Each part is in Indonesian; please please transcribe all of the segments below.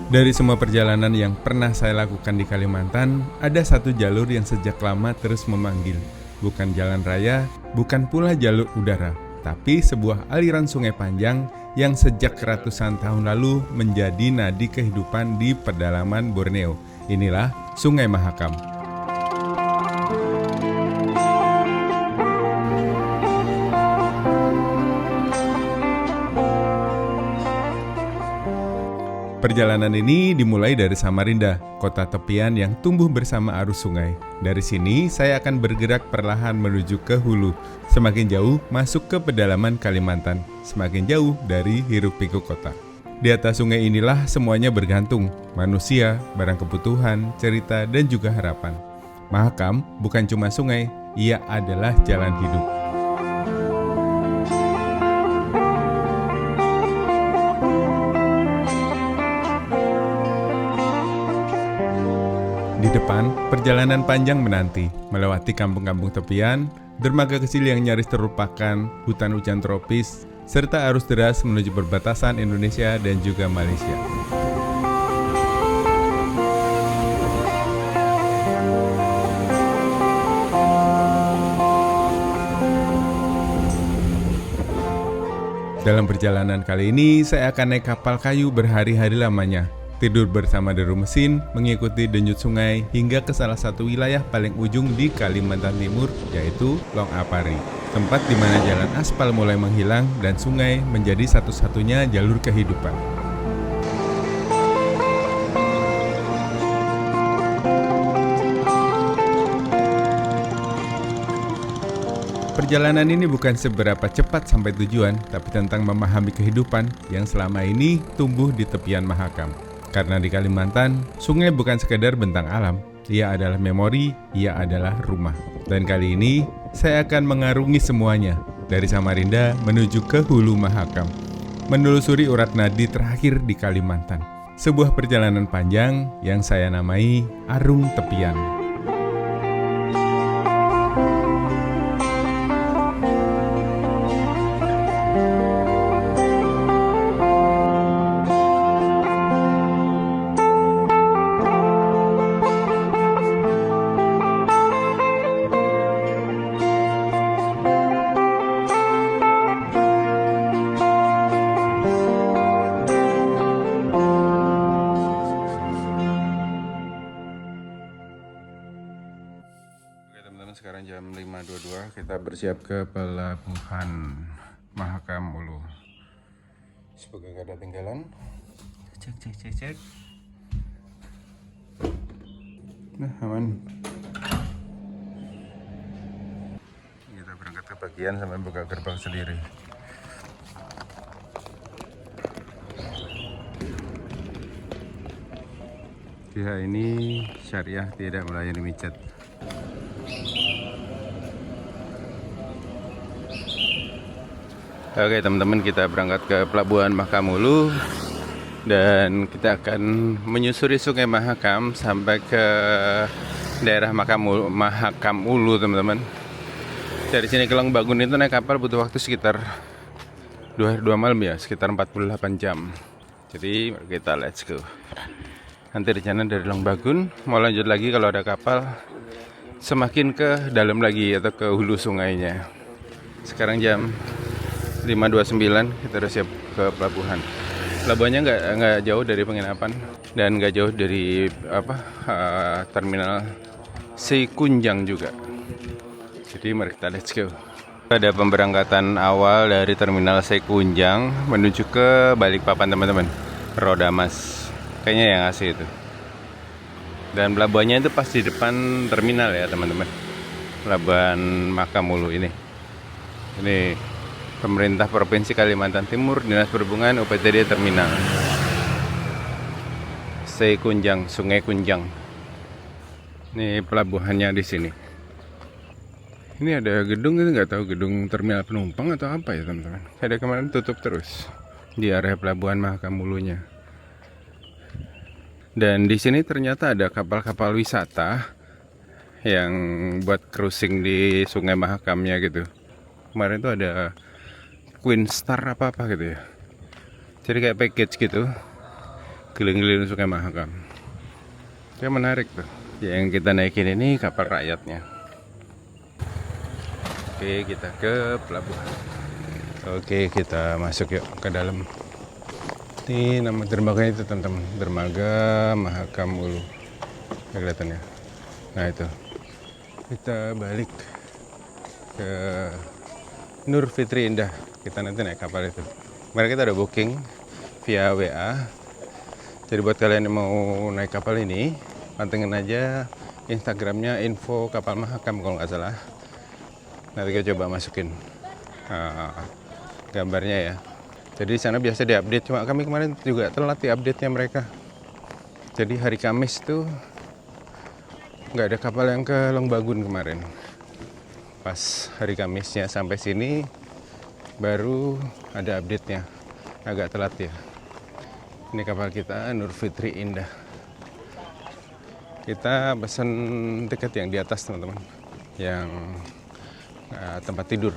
Dari semua perjalanan yang pernah saya lakukan di Kalimantan, ada satu jalur yang sejak lama terus memanggil. Bukan jalan raya, bukan pula jalur udara, tapi sebuah aliran sungai panjang yang sejak ratusan tahun lalu menjadi nadi kehidupan di pedalaman Borneo. Inilah Sungai Mahakam. Perjalanan ini dimulai dari Samarinda, kota tepian yang tumbuh bersama arus sungai. Dari sini, saya akan bergerak perlahan menuju ke hulu. Semakin jauh, masuk ke pedalaman Kalimantan. Semakin jauh dari hiruk-pikuk kota. Di atas sungai inilah semuanya bergantung. Manusia, barang kebutuhan, cerita, dan juga harapan. Mahakam bukan cuma sungai, ia adalah jalan hidup. Di depan, perjalanan panjang menanti, melewati kampung-kampung tepian, dermaga kecil yang nyaris terlupakan, hutan hujan tropis, serta arus deras menuju perbatasan Indonesia dan juga Malaysia. Dalam perjalanan kali ini, saya akan naik kapal kayu berhari-hari lamanya. Tidur bersama deru mesin, mengikuti denyut sungai hingga ke salah satu wilayah paling ujung di Kalimantan Timur, yaitu Long Apari. Tempat di mana jalan aspal mulai menghilang dan sungai menjadi satu-satunya jalur kehidupan. Perjalanan ini bukan seberapa cepat sampai tujuan, tapi tentang memahami kehidupan yang selama ini tumbuh di tepian Mahakam. Karena di Kalimantan, sungai bukan sekedar bentang alam, ia adalah memori, ia adalah rumah. Dan kali ini, saya akan mengarungi semuanya, dari Samarinda menuju ke hulu Mahakam, menelusuri urat nadi terakhir di Kalimantan. Sebuah perjalanan panjang yang saya namai Arung Tepian. Teman-teman, sekarang jam 5.22, kita bersiap ke pelabuhan Mahakam Ulu. Semoga gak ada tinggalan. Cek. Nah, aman. Kita berangkat ke bagian sampai buka gerbang sendiri. Pihak ini syariah, tidak melayani micet. Oke teman-teman, kita berangkat ke pelabuhan Mahakam Ulu dan kita akan menyusuri Sungai Mahakam sampai ke daerah Mahakam Ulu teman-teman. Dari sini ke Long Bagun itu naik kapal butuh waktu sekitar 2 malam ya, sekitar 48 jam. Jadi kita let's go. Nanti rencana dari Long Bagun mau lanjut lagi kalau ada kapal semakin ke dalam lagi atau ke hulu sungainya. Sekarang jam 5.29, kita udah siap ke pelabuhan. Pelabuhannya nggak jauh dari penginapan dan nggak jauh dari terminal Sekunjang juga. Jadi mari kita let's go. Ada pemberangkatan awal dari terminal Sekunjang menuju ke Balikpapan teman-teman. Roda Mas, kayaknya yang asli itu. Dan pelabuhannya itu pas di depan terminal ya teman-teman. Pelabuhan Mahakam Ulu ini. Ini Pemerintah Provinsi Kalimantan Timur, Dinas Perhubungan, UPTD Terminal Sekunjang, Sungai Kunjang. Ini pelabuhannya di sini. Ini ada gedung, ini nggak tahu gedung terminal penumpang atau apa ya teman-teman. Ada kemarin tutup terus di area pelabuhan Mahakam Ulunya. Dan di sini ternyata ada kapal-kapal wisata yang buat cruising di Sungai Mahakamnya gitu. Kemarin tuh ada Queen Star apa gitu ya. Jadi kayak package gitu keliling-keliling Sungai Mahakam. Ya menarik tuh. Yang kita naikin ini kapal rakyatnya. Oke, kita ke pelabuhan. Oke, kita masuk yuk ke dalam. Ini nama dermaganya itu teman-teman, Dermaga Mahakam Ulu. Ya, kelihatan ya. Nah itu. Kita balik ke Nur Fitri Indah. Kita nanti naik kapal itu. Kemarin kita udah booking via WA. Jadi buat kalian yang mau naik kapal ini, pantengin aja Instagramnya info kapal Mahakam kalau nggak salah. Nanti kita coba masukin gambarnya ya. Jadi di sana biasa diupdate, cuma kami kemarin juga telat di update-nya mereka. Jadi hari Kamis tuh nggak ada kapal yang ke Longbagun kemarin. Pas hari Kamisnya sampai sini baru ada update-nya. Agak telat ya. Ini kapal kita Nur Fitri Indah. Kita pesan tiket yang di atas teman-teman, yang tempat tidur.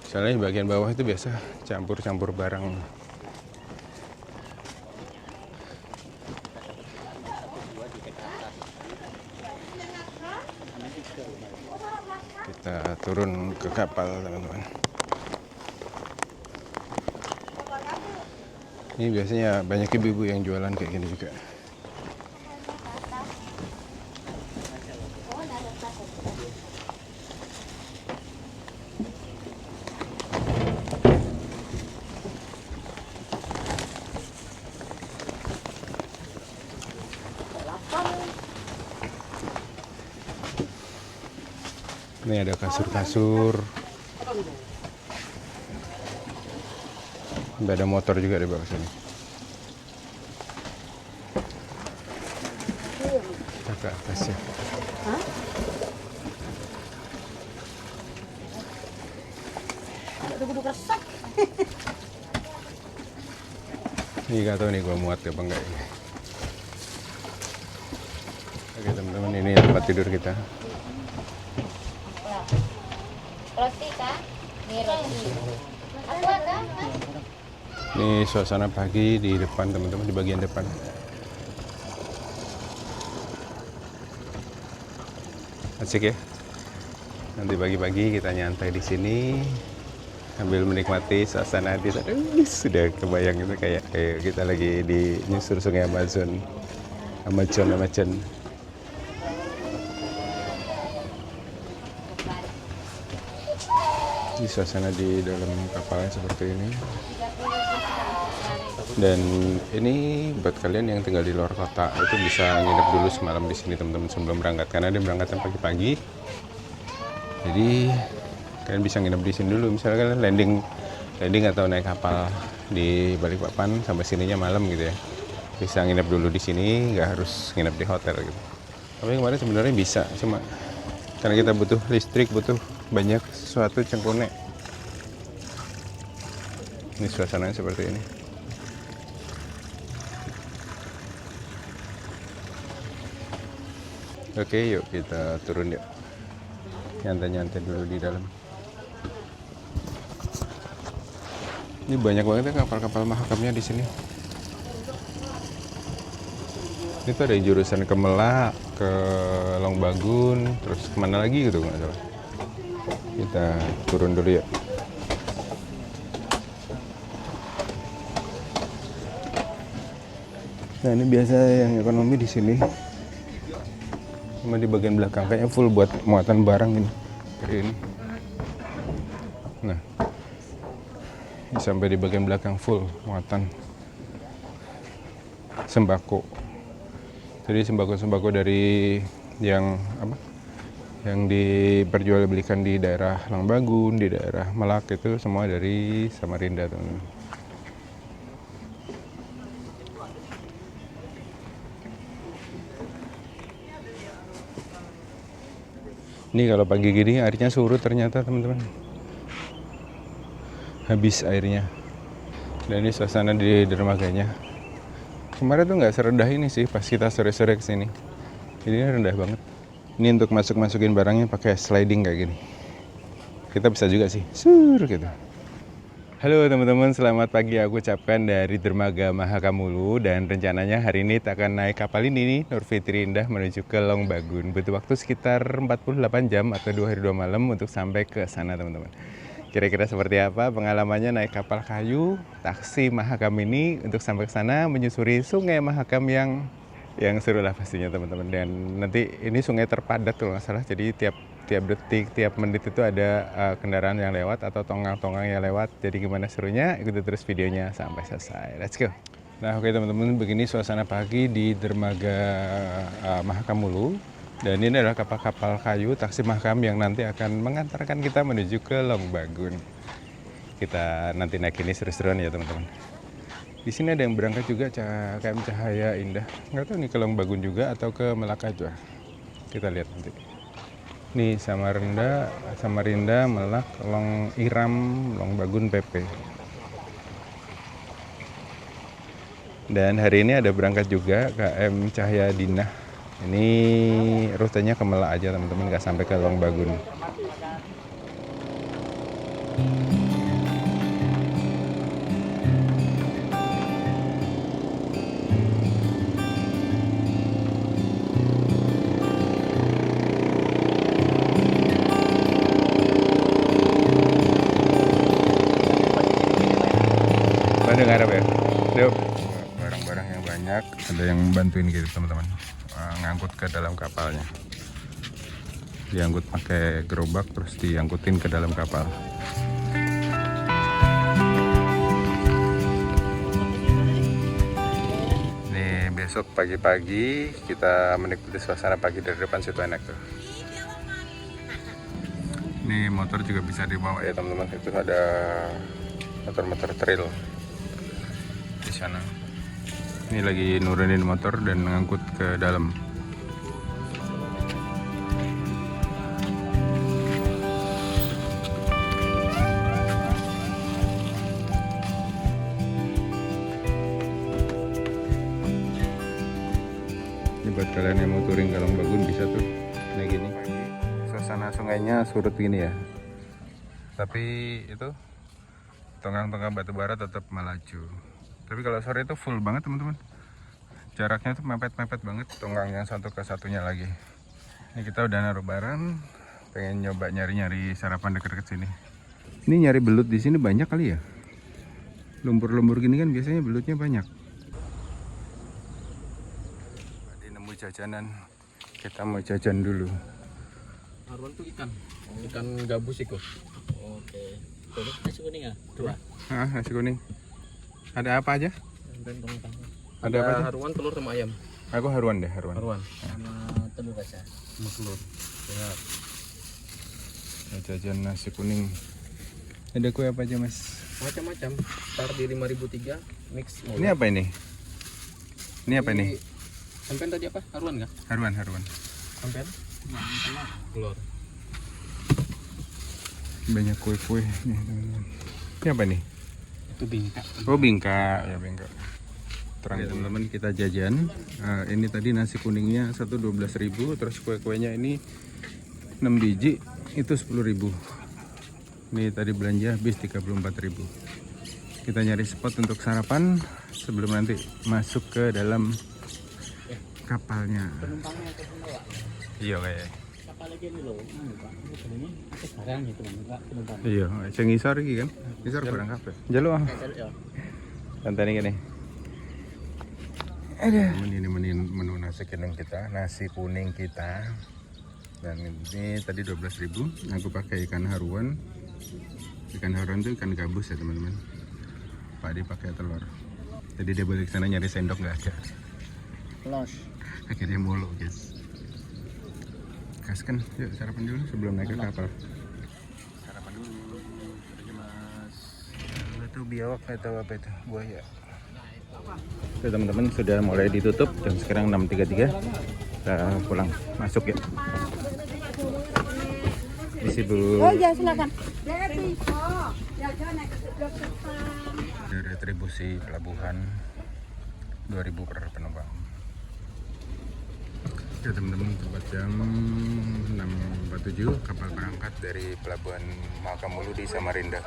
Soalnya di bagian bawah itu biasa campur-campur barang. Kita turun ke kapal teman-teman. Ini biasanya banyak ibu-ibu yang jualan kayak gini juga. Ini ada kasur-kasur. Ada motor juga di bawah sini. Kita ke atas ya. Ini gak tahu nih gua muat apa enggak ini. Oke teman-teman, ini tempat tidur kita. Roti kah? Ini roti. Aku ada. Ini suasana pagi di depan teman-teman, di bagian depan. Asik ya. Nanti pagi-pagi kita nyantai di sini sambil menikmati suasana di sana. Sudah kebayang itu kayak kita lagi di nyusur sungai Amazon. Amazon. Ini suasana di dalam kapalnya seperti ini. Dan ini buat kalian yang tinggal di luar kota itu bisa nginep dulu semalam di sini teman-teman sebelum berangkat, karena dia berangkatnya pagi-pagi. Jadi kalian bisa nginep di sini dulu. Misalnya kalian landing atau naik kapal di Balikpapan sampai sininya malam gitu ya. Bisa nginep dulu di sini, nggak harus nginep di hotel gitu. Tapi kemarin sebenarnya bisa, cuma karena kita butuh listrik, butuh banyak sesuatu cengkunek. Ini suasananya seperti ini. Oke, yuk kita turun yuk. Nyantai-nyantai dulu di dalam. Ini banyak banget ya kapal-kapal Mahakamnya di sini. Ini tuh ada jurusan ke Melak, ke Longbagun, terus kemana lagi gitu nggak salah. Kita turun dulu ya. Nah ini biasa yang ekonomi di sini. Cuma di bagian belakang kayaknya full buat muatan barang ini. Kayak ini. Nah, sampai di bagian belakang full muatan sembako. Jadi sembako-sembako dari yang apa? Yang diperjualbelikan di daerah Longbagun, di daerah Melak itu semua dari Samarinda, teman-teman. Ini kalau pagi gini airnya surut ternyata teman-teman. Habis airnya. Dan ini suasana di dermaganya. Kemarin tuh nggak serendah ini sih pas kita sore-sore kesini. Ini rendah banget. Ini untuk masukin barangnya pakai sliding kayak gini. Kita bisa juga sih, sur gitu. Halo teman-teman, selamat pagi aku ucapkan dari Dermaga Mahakamulu. Dan rencananya hari ini kita akan naik kapal ini nih, Nur Fitri Indah, menuju ke Long Bagun. Butuh waktu sekitar 48 jam atau 2 hari 2 malam untuk sampai ke sana teman-teman. Kira-kira seperti apa pengalamannya naik kapal kayu taksi Mahakam ini untuk sampai ke sana, menyusuri sungai Mahakam yang seru lah pastinya teman-teman. Dan nanti ini sungai terpadat kalau nggak salah, jadi tiap detik, tiap menit itu ada kendaraan yang lewat atau tonggang-tonggang yang lewat. Jadi gimana serunya, ikuti terus videonya sampai selesai. Let's go. Nah oke teman-teman, begini suasana pagi di Dermaga Mahakamulu. Dan ini adalah kapal-kapal kayu taksi Mahakam yang nanti akan mengantarkan kita menuju ke Long Bagun. Kita nanti naik ini seru-seruan ya teman-teman. Di sini ada yang berangkat juga KM Cahaya Indah. Nggak tahu nih ke Long Bagun juga atau ke Melaka juga. Kita lihat nanti. Nih Samarinda, Melak, Long Iram, Long Bagun PP. Dan hari ini ada berangkat juga KM Cahaya Dinah. Ini rutenya ke Melak aja teman-teman, nggak sampai ke Long Bagun. Bandung Arab ya. Yuk. Barang-barang yang banyak, ada yang bantuin gitu teman-teman, ngangkut ke dalam kapalnya. Diangkut pakai gerobak terus diangkutin ke dalam kapal. Nih besok pagi-pagi kita menikmati suasana pagi dari depan situ enak tuh. Nih motor juga bisa dibawa ya teman-teman, itu ada motor-motor trail di sana. Ini lagi nurunin motor dan ngangkut ke dalam. Ini buat kalian yang mau touring ke Long Bagun bisa tuh naik gini. Suasana sungainya surut gini ya. Tapi itu tonggang-tonggang batu bara tetap melaju. Tapi kalau sore itu full banget teman-teman. Jaraknya tuh mepet-mepet banget tonggang yang satu ke satunya lagi. Ini kita udah naruh barang, pengen nyoba nyari-nyari sarapan dekat-dekat sini. Ini nyari belut di sini banyak kali ya. Lumpur-lumpur gini kan biasanya belutnya banyak. Tadi nemu jajanan. Kita mau jajan dulu. Haruan tuh ikan gabus itu. Oke. Terus nasi kuning ya? Dua. Nasi kuning. Ada apa aja? Ada apa aja? Haruan, telur sama ayam. Aku haruan deh, haruan. Sama telur aja. Sama telur. Siap. Jajan nasi kuning. Ada kue apa aja mas? Macam-macam. Start di 5.003 mix. Ini apa ini? Ini apa ini? Sampean tadi apa? Haruan nggak? Haruan. Sampean? Telur. Banyak kue-kue nih teman-teman. Ini apa nih? Itu bingka. Oh bingka, ya bingka. Terang ya teman-teman, kita jajan. Ini tadi nasi kuningnya 12.000, terus kue-kuenya ini 6 biji itu 10.000. Ini tadi belanja habis 34.000. Kita nyari spot untuk sarapan sebelum nanti masuk ke dalam kapalnya. Penumpangnya itu semua. Iya kayak. Kapal lagi ini loh. Pak. Ini barang itu Pak, penumpang. Iya, sing ngisor iki kan. Ngisor barang kabeh. Njaluk ah. Tantani kene. Ini menu nasi kuning kita, Dan ini tadi 12.000. Aku pakai ikan haruan. Ikan haruan itu ikan gabus ya teman-teman. Pak Adi pakai telur. Jadi dia balik sana nyari sendok nggak ada. Los. Akhirnya mulu guys. Kaskan, yuk sarapan dulu sebelum naik ke kapal. Sarapan dulu. Aja mas. Itu biawak atau apa itu? Buaya. Oke teman-teman, sudah mulai ditutup dan sekarang 6.33. Kita pulang, masuk ya. Isi Bu. Oh ya silakan. Retribusi pelabuhan 2.000 per penumpang. Ya teman-teman, tepat jam 6.47 kapal berangkat dari pelabuhan Mahakamulu di Samarinda.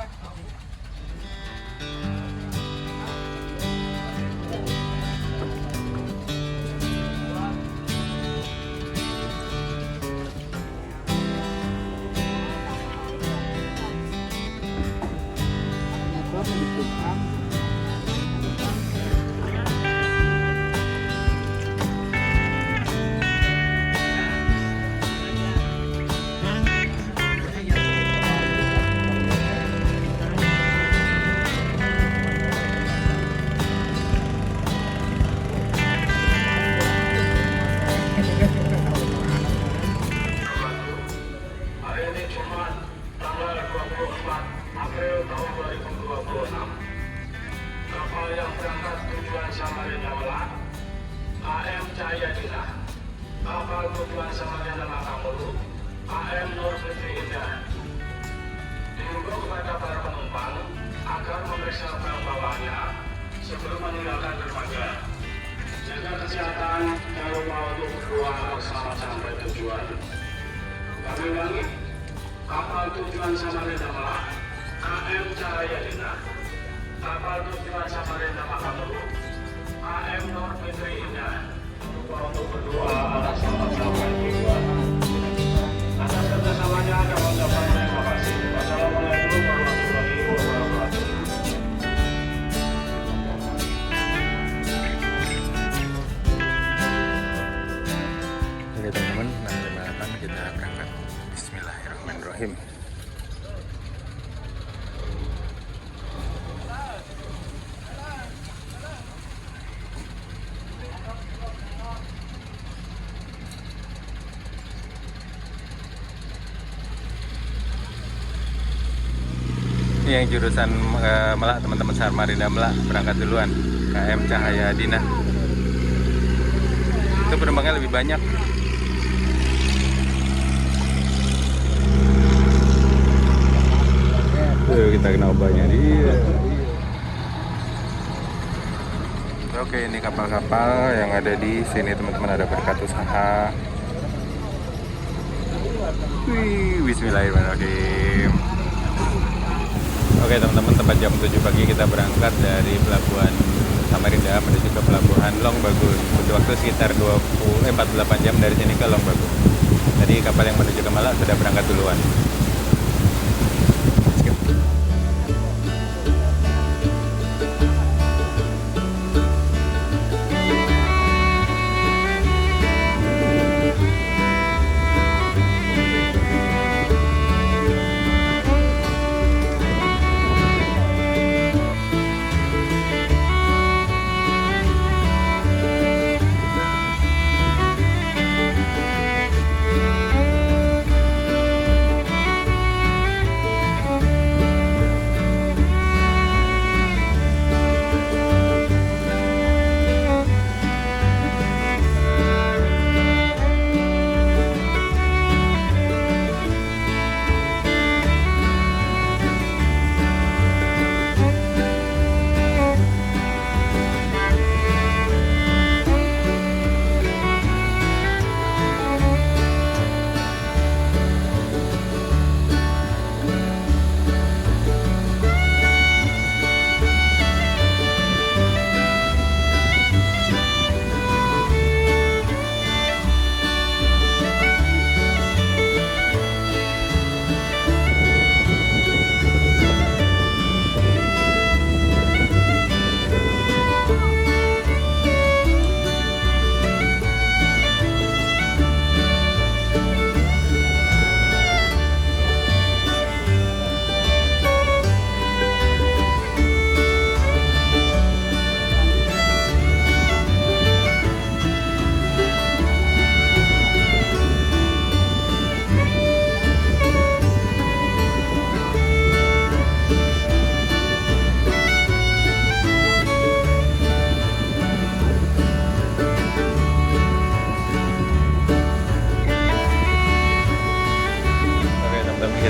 Kapal yang berangkat tujuan Samarinda Merak, AM Cahayadina. Kapal tujuan Samarinda Makamulu, AM Nur Fitri Indah. Dihimbau kepada para penumpang agar memeriksa barang bawaannya sebelum meninggalkan dermaga. Jaga kesehatan, jangan lupa untuk berdoa agar selamat sampai tujuan. Kami ulangi, kapal tujuan Samarinda Merak, AM Cahayadina. Kapal tujuan Samarinda Makamulu, AM Nur Fitri Indah. Lupa untuk berdoa atas selamat sampai tujuan. Atas kerjasamanya kami ucapkan terima kasih. Wassalamualaikum warahmatullahi wabarakatuh. Oke teman-teman, 658 kita berangkat. Bismillahirrahmanirrahim. Ini yang jurusan Melak, teman-teman, Samarinda Melak berangkat duluan. KM Cahayadina. Itu penumpangnya lebih banyak. Tuh, kita kena obahnya dia. Oke, ini kapal-kapal yang ada di sini, teman-teman. Ada Berkat Usaha. Wih, bismillahirrahmanirrahim. Oke teman-teman, tepat jam 7 pagi kita berangkat dari pelabuhan Samarinda menuju ke pelabuhan Longbagun. Butuh waktu sekitar 48 jam dari sini ke Longbagun. Tadi kapal yang menuju ke Malak sudah berangkat duluan.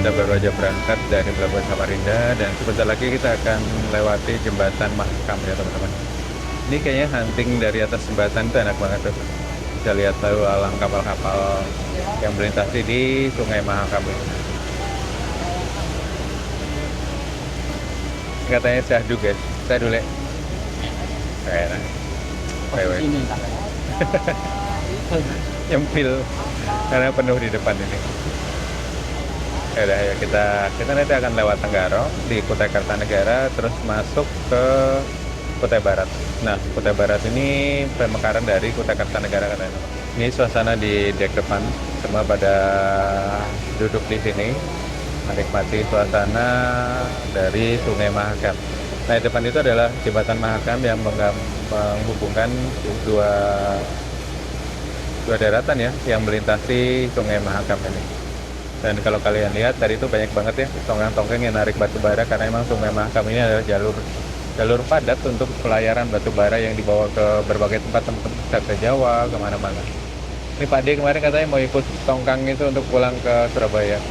Kita baru aja berangkat dari pelabuhan Samarinda dan sebentar lagi kita akan lewati jembatan Mahakam ya teman-teman. Ini kayaknya hunting dari atas jembatan itu enak banget tuh. Bisa lihat lalu alang kapal-kapal yang melintasi di Sungai Mahakam ini. Katanya syahdu guys. Syahdu lek. Enak. Wewe. Ini. Nyempil karena penuh di depan ini. Ya udah, ya kita nanti akan lewat Tenggaro di Kutai Kartanegara terus masuk ke Kutai Barat. Nah, Kutai Barat ini pemekaran dari Kutai Kartanegara katanya. Ini suasana di dek depan, semua pada duduk di sini menikmati suasana dari Sungai Mahakam. Nah, di depan itu adalah jembatan Mahakam yang menghubungkan dua daratan ya yang melintasi Sungai Mahakam ini. Dan kalau kalian lihat tadi itu banyak banget ya tongkang-tongkang yang narik batu bara karena memang Sungai Mahakam ini adalah jalur padat untuk pelayaran batu bara yang dibawa ke berbagai tempat ke Jawa, kemana-mana. Ini Pak D kemarin katanya mau ikut tongkang itu untuk pulang ke Surabaya.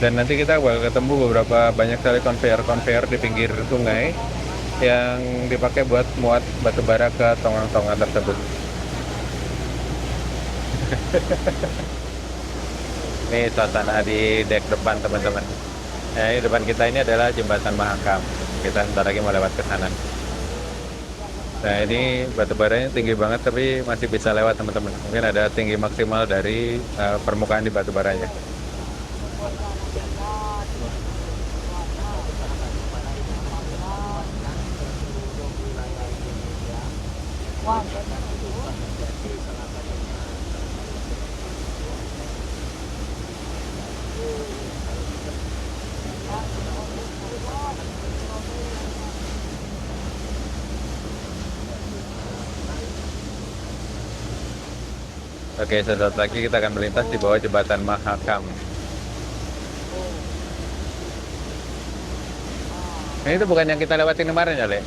Dan nanti kita bakal ketemu beberapa banyak sekali konveyor di pinggir sungai yang dipakai buat muat batu bara ke tongkang-tongkang tersebut. Ini suasana di dek depan teman-teman. Nah, di depan kita ini adalah jembatan Mahakam. Kita sebentar lagi mau lewat ke sana. Nah, ini batu baranya tinggi banget tapi masih bisa lewat teman-teman. Mungkin ada tinggi maksimal dari permukaan di batu baranya. Oke, sesaat lagi kita akan melintas di bawah jembatan Mahakam. Ini itu bukan yang kita lewatin kemarin ya, Le?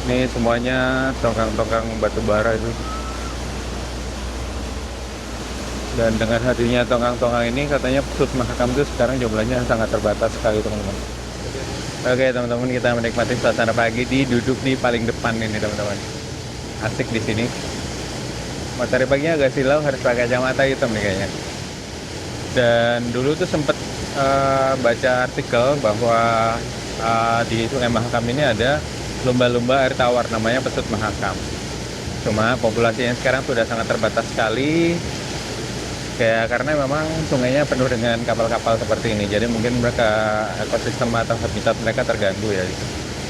Ini semuanya tongkang-tongkang batu bara itu. Dan dengan hadirnya tongkang-tongkang ini katanya pesut Mahakam itu sekarang jumlahnya sangat terbatas sekali teman-teman. Oke teman-teman, kita menikmati suasana pagi di duduk di paling depan ini teman-teman. Asik di sini. Matahari paginya agak silau, harus pakai kacamata hitam nih kayaknya. Dan dulu tuh sempet baca artikel bahwa di Sungai Mahakam ini ada lumba-lumba air tawar namanya pesut Mahakam. Cuma populasinya sekarang sudah sangat terbatas sekali. Kayak karena memang sungainya penuh dengan kapal-kapal seperti ini. Jadi mungkin mereka ekosistem atau habitat mereka terganggu ya.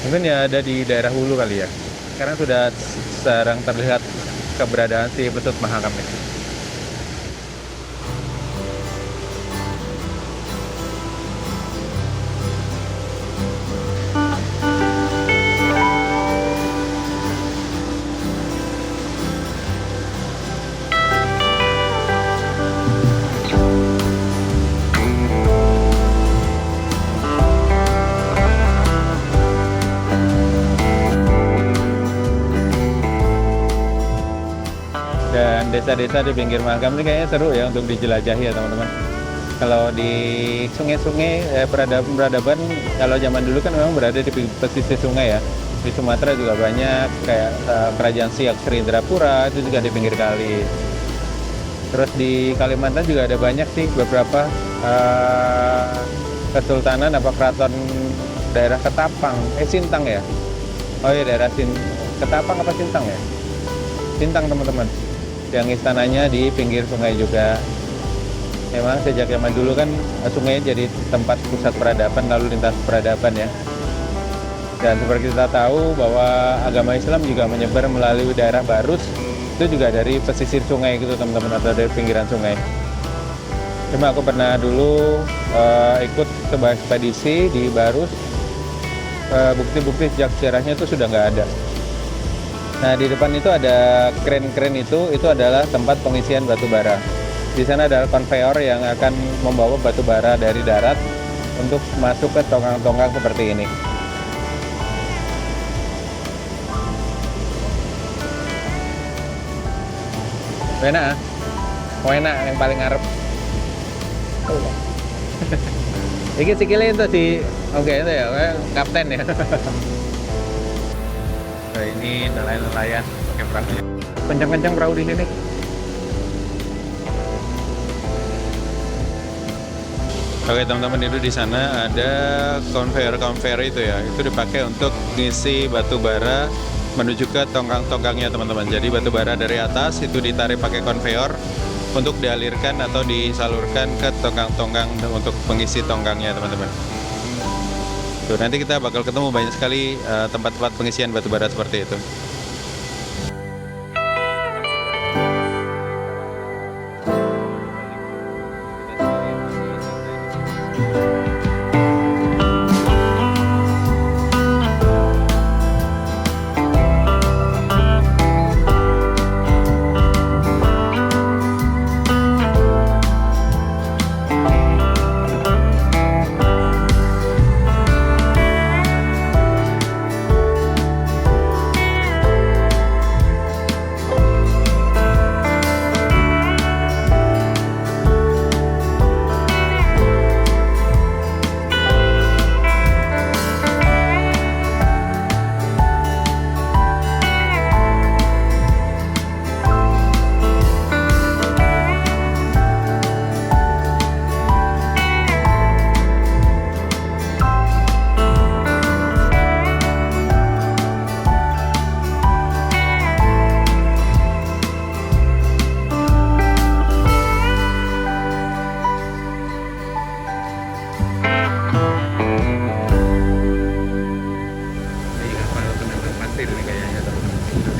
Mungkin ya ada di daerah hulu kali ya. Sekarang sudah jarang terlihat keberadaan si pesut Mahakam ini. Dan desa-desa di pinggir Mahakam ini kayaknya seru ya untuk dijelajahi ya teman-teman. Kalau di sungai-sungai peradaban kalau zaman dulu kan memang berada di pesisir sungai ya. Di Sumatera juga banyak kayak Kerajaan Siak Sri Indrapura itu juga di pinggir kali. Terus di Kalimantan juga ada banyak sih beberapa kesultanan apa keraton daerah Ketapang, Sintang ya. Oh iya daerah Ketapang apa Sintang ya? Sintang teman-teman. Yang istananya di pinggir sungai juga. Memang sejak zaman dulu kan sungai jadi tempat pusat peradaban lalu lintas peradaban ya. Dan seperti kita tahu bahwa agama Islam juga menyebar melalui daerah Barus, itu juga dari pesisir sungai gitu teman-teman, atau dari pinggiran sungai. Cuma aku pernah dulu ikut sebuah ekspedisi di Barus, bukti-bukti sejak sejarahnya itu sudah nggak ada. Nah di depan itu ada kren-kren itu adalah tempat pengisian batu bara. Di sana ada konveyor yang akan membawa batu bara dari darat untuk masuk ke tongkang-tongkang seperti ini. Enak, enak yang paling ngarep. Iki sikile itu si oke itu ya, kayak kapten ya. Nah, ini nelayan-nelayan pakai perahu. Kencang-kencang perahu di sini. Oke teman-teman, itu di sana ada konveyor itu ya, itu dipakai untuk ngisi batu bara menuju ke tongkang-tongkangnya teman-teman. Jadi batu bara dari atas itu ditarik pakai konveyor untuk dialirkan atau disalurkan ke tongkang-tongkang untuk pengisi tongkangnya teman-teman. Tuh, nanti kita bakal ketemu banyak sekali tempat-tempat pengisian batu bara seperti itu.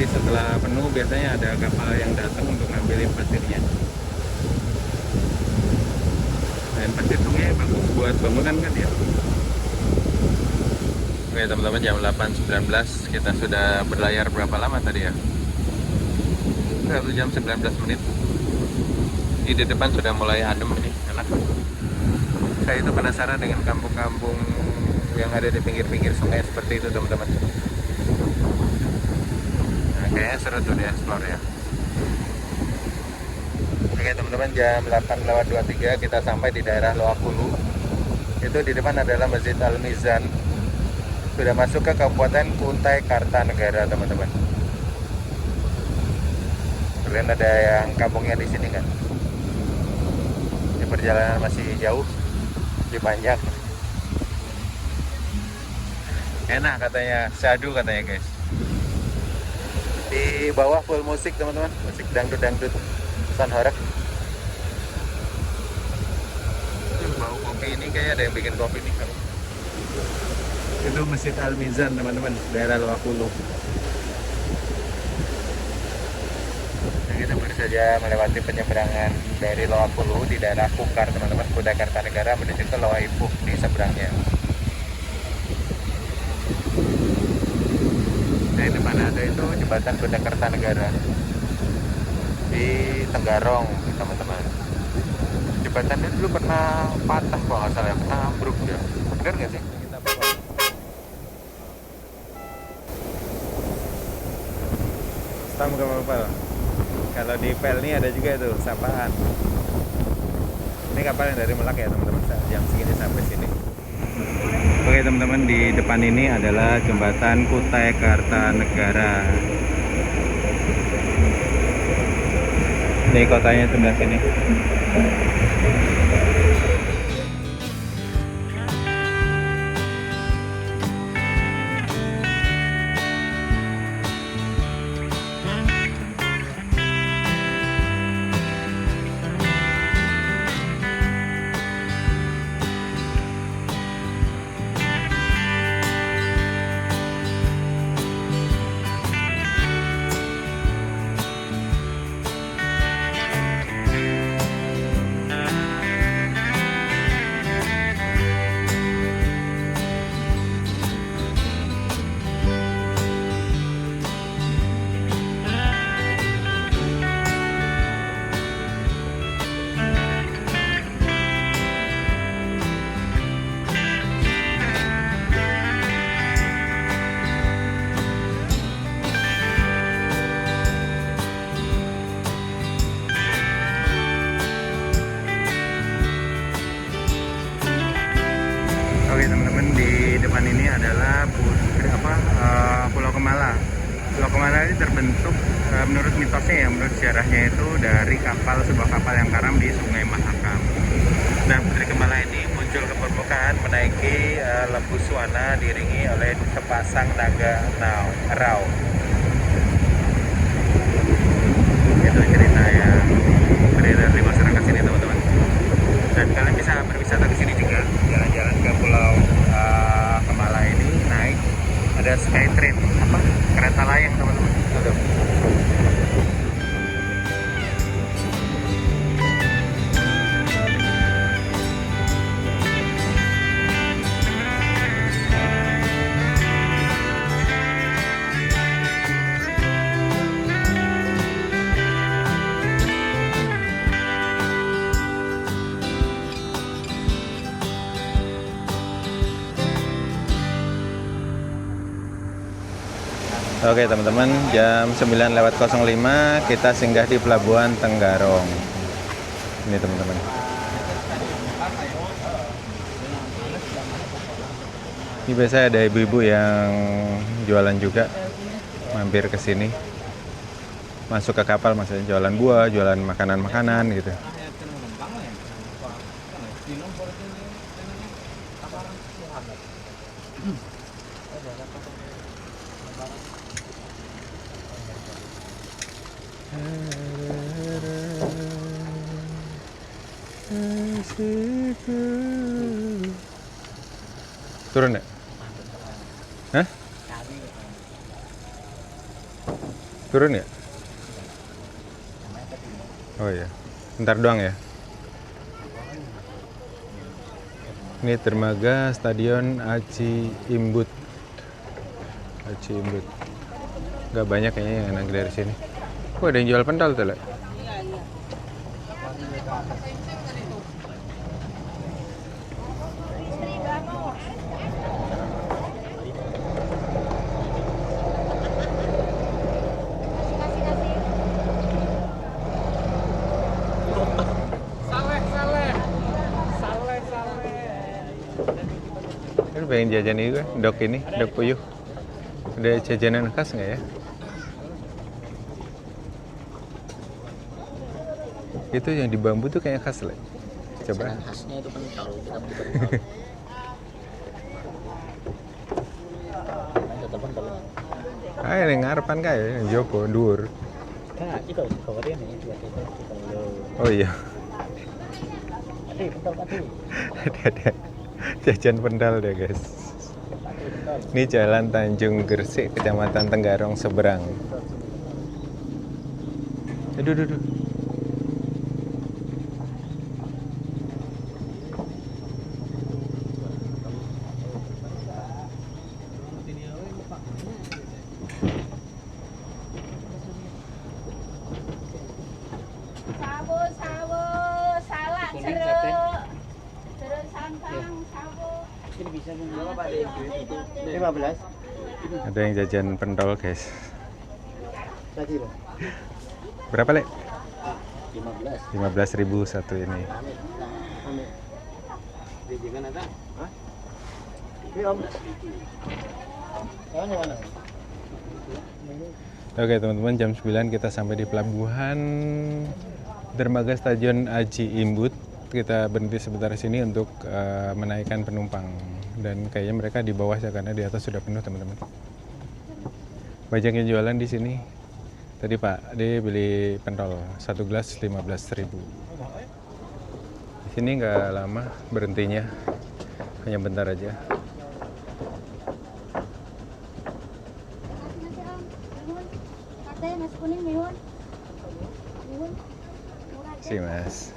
Setelah penuh biasanya ada kapal yang datang untuk ngambilin pasirnya. Dan pasir sungai bagus buat bangunan kan ya. Oke teman-teman, jam 8.19 kita sudah berlayar berapa lama tadi ya? 1 jam 19 menit. Di depan sudah mulai adem ini, enak. Saya itu penasaran dengan kampung-kampung yang ada di pinggir-pinggir sungai seperti itu teman-teman. Kayaknya seru tuh di explore ya. Oke teman-teman, jam 8:23 kita sampai di daerah Loakulu. Itu di depan adalah Masjid Al-Mizan. Sudah masuk ke Kabupaten Kutai Kartanegara teman-teman. Kalian ada yang kampungnya di sini kan? Ini perjalanan masih jauh, masih panjang. Enak katanya, syahdu katanya guys. Di bawah full musik teman-teman, musik dangdut San Horek. Bau kopi ini kayak ada yang bikin kopi nih. Itu Masjid Al-Mizan teman-teman, daerah Loakulu. Nah, kita baru saja melewati penyeberangan dari Loakulu di daerah Kukar teman-teman, Kutai Kartanegara menuju ke Loaipuh di seberangnya. Di depan ada itu jembatan Kutai Kartanegara di Tenggarong teman-teman. Jembatannya dulu pernah patah kalau nggak salah, pernah ambruk ya. Bener nggak sih? Stam kapal. Kalau di Pel ini ada juga tuh Sampahan. Ini kapal yang dari Melak ya teman-teman. Jam segini sampai sini. Oke teman-teman, di depan ini adalah jembatan Kutai Kartanegara. Ini kotanya sebelah sini. adalah Pulau Kemala. Pulau Kemala ini terbentuk menurut mitosnya ya, menurut sejarahnya itu dari sebuah kapal yang karam di Sungai Mahakam. Nah, Putri Kemala ini muncul ke permukaan menaiki lembu Swana diiringi oleh sepasang naga rau. Itu cerita yang beredar di masyarakat sini, teman-teman. Dan kalian bisa berwisata ke sini juga, jalan-jalan ke Pulau Kemala ini, naik ada Skytrain, kereta layang, teman-teman. Tuh. Oke teman-teman, jam 9:05 kita singgah di Pelabuhan Tenggarong. Ini teman-teman. Ini biasanya ada ibu-ibu yang jualan juga, mampir ke sini. Masuk ke kapal, maksudnya jualan buah, jualan makanan-makanan gitu. Turun ya? Hah? Turun ya? Oh iya, ntar doang ya. Ini dermaga Stadion Aci Imbut. Aci Imbut. Gak banyak kayaknya yang naik dari sini. Oh, ada yang jual pentol tuh, Le. Ini pengen jajan ini gue, dok puyuh. Ada jajanan khas nggak ya? Itu yang di bambu tuh kayak khas lah. Coba. Khasnya itu pentol, kita beli pentol. Yang ngarepan kayak yang Joko dhuwur. Oh iya. Ada jajan pentol deh guys. Ini Jalan Tanjung Gresik, Kecamatan Tenggarong seberang. Aduh. Ada yang jajan pentol guys. Berapa, Le? 15.000 satu ini. Oke teman-teman, jam 9 kita sampai di pelabuhan dermaga Stadion Aji Imbut. Kita berhenti sebentar di sini untuk menaikkan penumpang, dan kayaknya mereka di bawah ya karena di atas sudah penuh teman-teman. Banyak yang jualan di sini. Tadi Pak D beli pentol 1 gelas 15.000. Di sini nggak lama berhentinya, hanya bentar aja. Si Mas.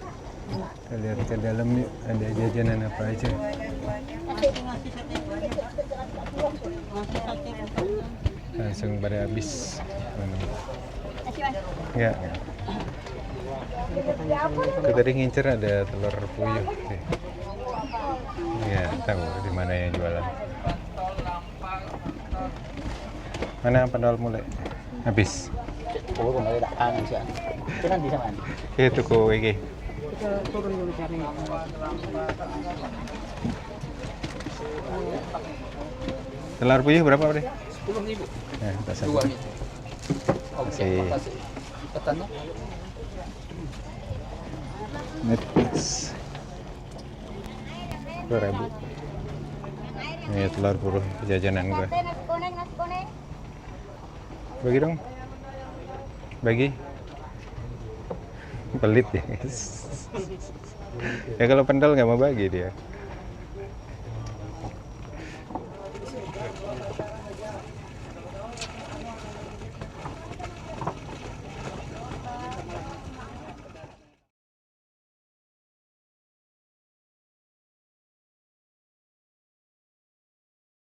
Kita lihat ke dalam yuk, ada jajanan apa aja. Langsung pada habis. Ya. Aku tadi ngincer ada telur puyuh deh. Ya, tahu di mana yang jualan. Mana pentol mulai? Habis. Oh, kemarin tak kangen sih. Kita di sana. Itu kok iki. Kita turun dulu cari. Telur puyuh berapa, Bre? 10.000. Ya, kita satu. Dua gitu. Oke, Kasih. makasih. Petannya. Netflix 2.000. Ini telur purul jajanan gue. Nasi kuning, nasi kuning. Bagi dong. Bagi. Pelit ya, guys. Ya kalau pendal nggak mau bagi dia.